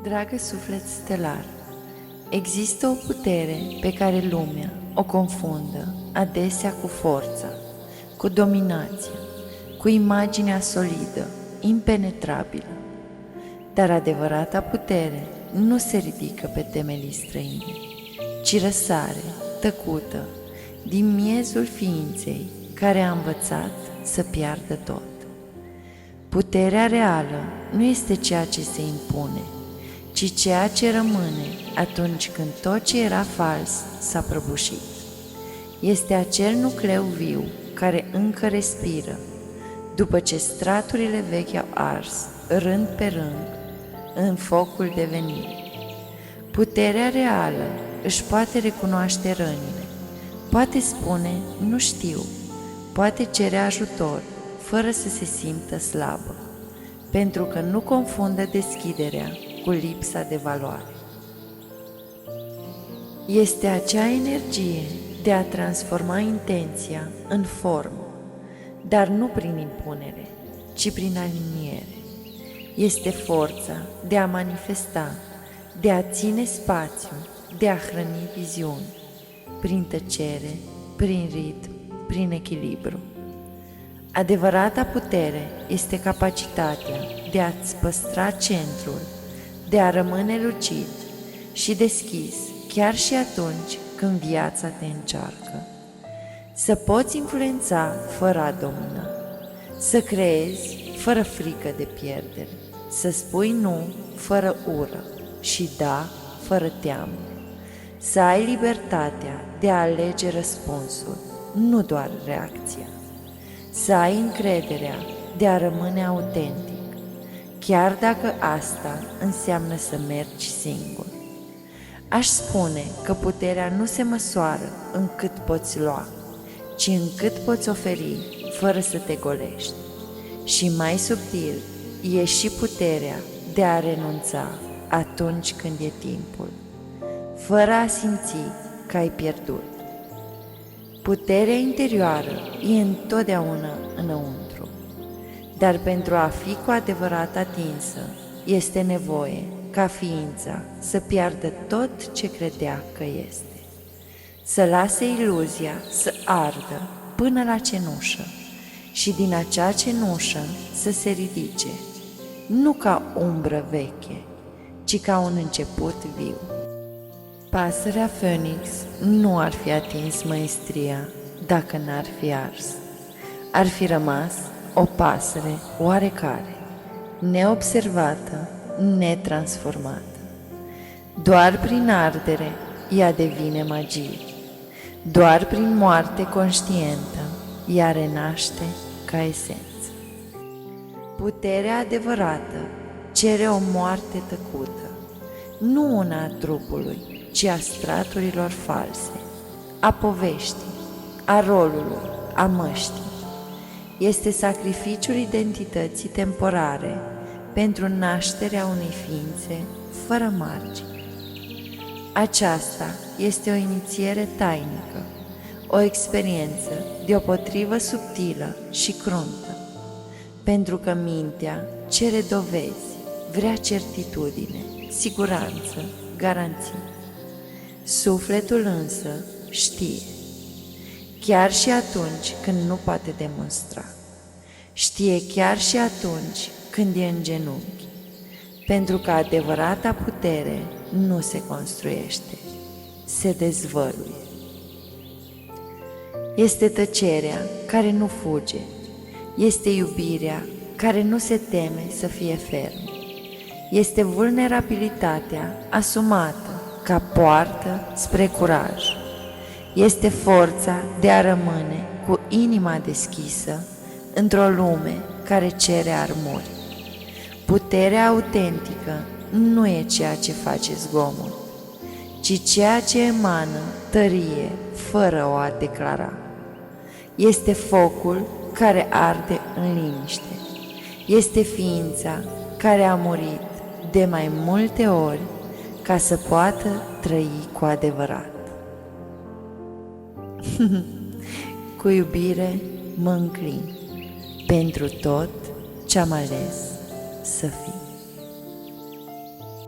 Dragă suflet stelar, există o putere pe care lumea o confundă adesea cu forța, cu dominația, cu imaginea solidă, impenetrabilă. Dar adevărata putere nu se ridică pe temelii străine, ci răsare, tăcută, din miezul ființei care a învățat să piardă tot. Puterea reală nu este ceea ce se impune, ci ceea ce rămâne atunci când tot ce era fals s-a prăbușit. Este acel nucleu viu care încă respiră, după ce straturile vechi au ars, rând pe rând, în focul devenirii. Puterea reală își poate recunoaște rănile, poate spune nu știu, poate cere ajutor fără să se simtă slabă, pentru că nu confundă deschiderea cu lipsa de valoare. Este acea energie de a transforma intenția în formă, dar nu prin impunere, ci prin aliniere. Este forța de a manifesta, de a ține spațiu, de a hrăni viziuni, prin tăcere, prin ritm, prin echilibru. Adevărata putere este capacitatea de a-ți păstra centrul, de a rămâne lucid și deschis chiar și atunci când viața te încearcă. Să poți influența fără a domina, să creezi fără frică de pierdere, să spui nu fără ură și da fără teamă, să ai libertatea de a alege răspunsul, nu doar reacția, să ai încrederea de a rămâne autentic, chiar dacă asta înseamnă să mergi singur. Aș spune că puterea nu se măsoară în cât poți lua, ci în cât poți oferi fără să te golești. Și mai subtil e și puterea de a renunța atunci când e timpul, fără a simți că ai pierdut. Puterea interioară e întotdeauna înăuntru, dar pentru a fi cu adevărat atinsă, este nevoie ca ființa să piardă tot ce credea că este, să lase iluzia să ardă până la cenușă și din acea cenușă să se ridice, nu ca umbră veche, ci ca un început viu. Pasărea Phoenix nu ar fi atins maestria dacă n-ar fi ars. Ar fi rămas o pasăre oarecare, neobservată, netransformată. Doar prin ardere ea devine magie. Doar prin moarte conștientă ea renaște ca esență. Puterea adevărată cere o moarte tăcută, nu una a trupului, ci a straturilor false, a poveștii, a rolului, a măștii. Este sacrificiul identității temporare pentru nașterea unei ființe fără margini. Aceasta este o inițiere tainică, o experiență deopotrivă subtilă și cruntă, pentru că mintea cere dovezi, vrea certitudine, siguranță, garanții. Sufletul însă știe, chiar și atunci când nu poate demonstra. Știe chiar și atunci când e în genunchi, pentru că adevărata putere nu se construiește, se dezvăluie. Este tăcerea care nu fuge, este iubirea care nu se teme să fie fermă, este vulnerabilitatea asumată ca poartă spre curaj, este forța de a rămâne cu inima deschisă într-o lume care cere armuri. Puterea autentică nu e ceea ce face zgomot, ci ceea ce emană tărie fără o a declara. Este focul care arde în liniște. Este ființa care a murit de mai multe ori ca să poată trăi cu adevărat. Cu iubire mă înclin pentru tot ce-am ales să fii.